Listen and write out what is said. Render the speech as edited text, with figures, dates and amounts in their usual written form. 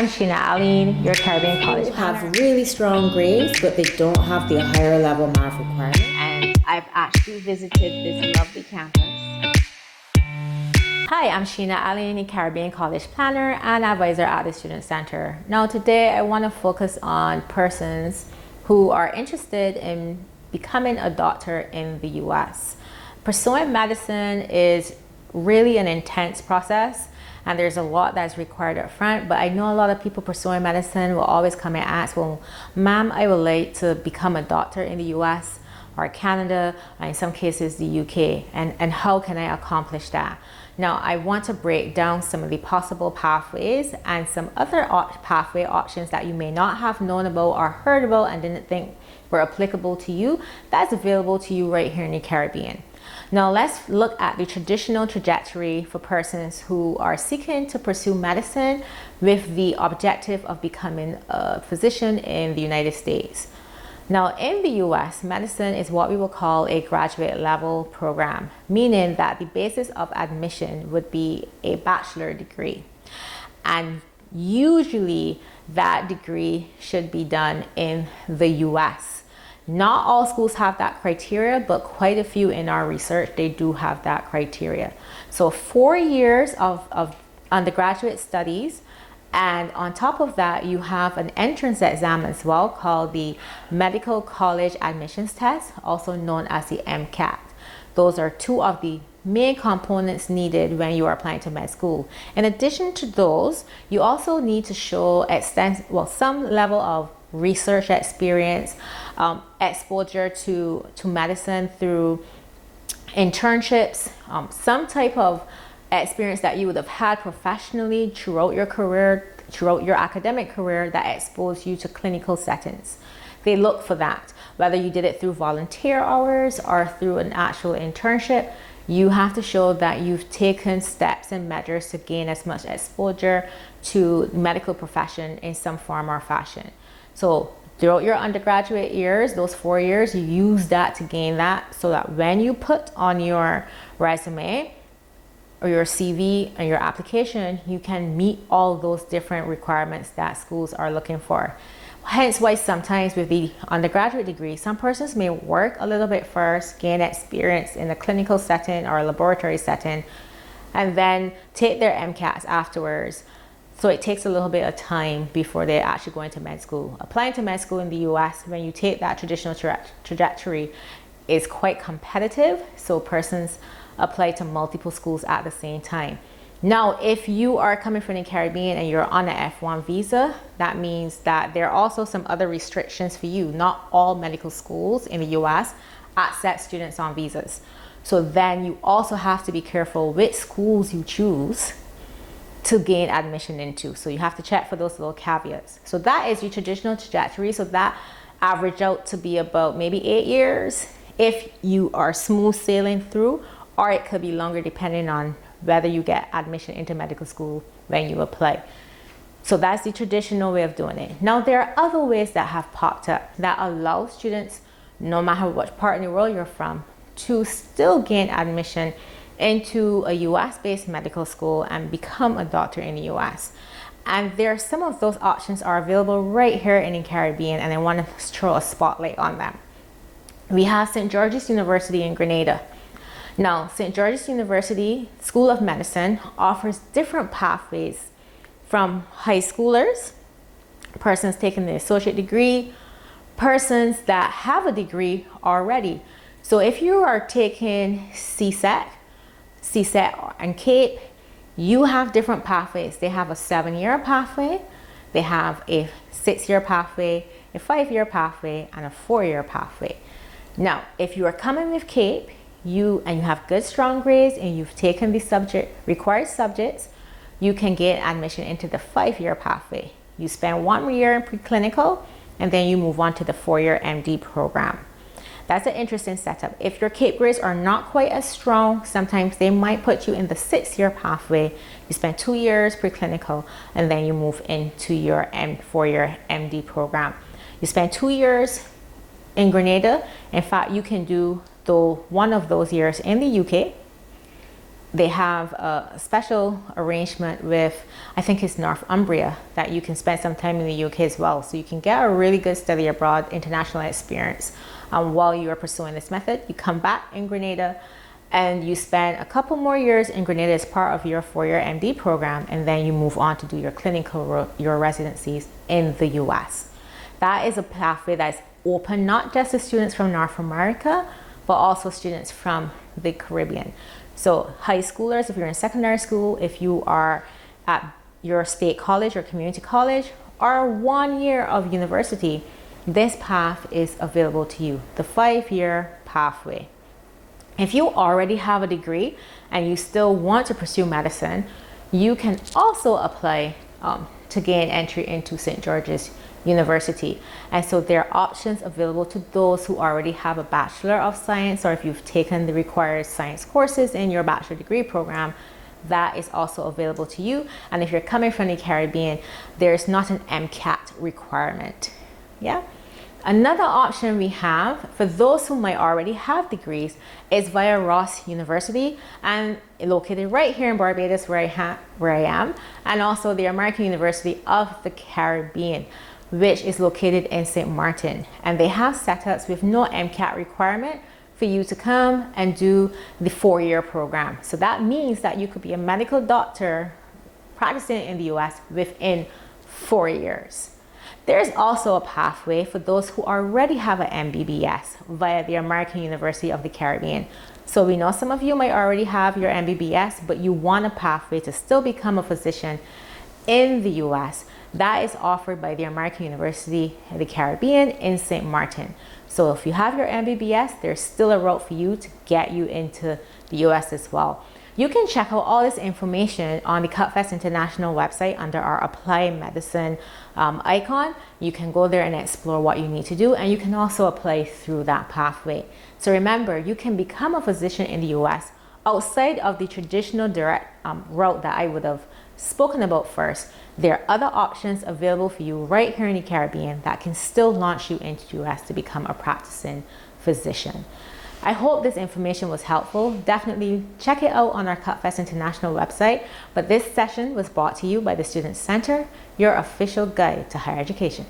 I'm Sheena Aline, your Caribbean College have planner. really strong grades, but they don't have the higher level math requirement. And I've actually visited this lovely campus. Hi, I'm Sheena Aline, Caribbean College planner and advisor at the Student Center. Now today I want to focus on persons who are interested in becoming a doctor in the US. Pursuing medicine is really an intense process, and there's a lot that's required up front, but I know a lot of people pursuing medicine will always come and ask, well, ma'am, I would like to become a doctor in the US or Canada, or in some cases the UK, and how can I accomplish that? Now, I want to break down some of the possible pathways and some other pathway options that you may not have known about or heard about and didn't think were applicable to you, that's available to you right here in the Caribbean. Now let's look at the traditional trajectory for persons who are seeking to pursue medicine with the objective of becoming a physician in the United States. Now in the US, medicine is what we will call a graduate level program, meaning that the basis of admission would be a bachelor degree. And usually that degree should be done in the US. Not all schools have that criteria, but quite a few in our research, they do have that criteria. So 4 years of undergraduate studies, and on top of that, you have an entrance exam as well called the Medical College Admissions Test, also known as the MCAT. Those are two of the main components needed when you are applying to med school. In addition to those, you also need to show some level of research experience, exposure to medicine through internships, some type of experience that you would have had professionally throughout your career, throughout your academic career, that exposed you to clinical settings. They look for that. Whether you did it through volunteer hours or through an actual internship, you have to show that you've taken steps and measures to gain as much exposure to the medical profession in some form or fashion. So throughout your undergraduate years, those 4 years, you use that to gain that, so that when you put on your resume or your CV and your application, you can meet all those different requirements that schools are looking for. Hence why sometimes with the undergraduate degree, some persons may work a little bit first, gain experience in a clinical setting or a laboratory setting, and then take their MCATs afterwards. So it takes a little bit of time before they actually go into med school. Applying to med school in the US, when you take that traditional trajectory, is quite competitive. So persons apply to multiple schools at the same time. Now, if you are coming from the Caribbean and you're on an F1 visa, that means that there are also some other restrictions for you. Not all medical schools in the US accept students on visas. So then you also have to be careful which schools you choose to gain admission into. So you have to check for those little caveats. So that is your traditional trajectory. So that average out to be about maybe 8 years if you are smooth sailing through, or it could be longer depending on whether you get admission into medical school when you apply. So that's the traditional way of doing it. Now there are other ways that have popped up that allow students, no matter what part of the world you're from, to still gain admission into a US-based medical school and become a doctor in the US. And some of those options are available right here in the Caribbean, and I want to throw a spotlight on them. We have St. George's University in Grenada. Now, St. George's University School of Medicine offers different pathways from high schoolers, persons taking the associate degree, persons that have a degree already. So if you are taking CSET and CAPE, you have different pathways. They have a 7-year pathway, they have a 6-year pathway, a 5-year pathway, and a 4-year pathway. Now, if you are coming with CAPE, you have good strong grades and you've taken the required subjects, you can get admission into the 5-year pathway. You spend 1 year in preclinical, and then you move on to the 4-year MD program. That's an interesting setup. If your CAPE grades are not quite as strong, sometimes they might put you in the 6-year pathway. You spend 2 years preclinical, and then you move into your 4-year MD program. You spend 2 years in Grenada. In fact, you can do one of those years in the UK, they have a special arrangement with, I think it's Northumbria, that you can spend some time in the UK as well. So you can get a really good study abroad international experience while you are pursuing this method. You come back in Grenada and you spend a couple more years in Grenada as part of your 4-year MD program, and then you move on to do your clinical, your residencies in the US. That is a pathway that's open not just to students from North America, but also students from the Caribbean. So high schoolers, if you're in secondary school, if you are at your state college or community college, or 1 year of university, this path is available to you, the 5-year pathway. If you already have a degree and you still want to pursue medicine, you can also apply to gain entry into St. George's University. And so there are options available to those who already have a Bachelor of Science, or if you've taken the required science courses in your bachelor degree program, that is also available to you. And if you're coming from the Caribbean, there's not an MCAT requirement. Yeah. Another option we have for those who might already have degrees is via Ross University, and located right here in Barbados where I am, and also the American University of the Caribbean, which is located in St. Martin. And they have setups with no MCAT requirement for you to come and do the 4-year program. So that means that you could be a medical doctor practicing in the US within 4 years. There's also a pathway for those who already have an MBBS via the American University of the Caribbean. So we know some of you might already have your MBBS, but you want a pathway to still become a physician in the US. That is offered by the American University of the Caribbean in St. Martin. So if you have your MBBS, there's still a route for you to get you into the US as well. You can check out all this information on the CutFest International website under our Apply Medicine icon. You can go there and explore what you need to do, and you can also apply through that pathway. So remember, you can become a physician in the US outside of the traditional direct route that I would have spoken about first. There are other options available for you right here in the Caribbean that can still launch you into the US to become a practicing physician. I hope this information was helpful. Definitely check it out on our CutFest International website. But this session was brought to you by the Student Center, your official guide to higher education.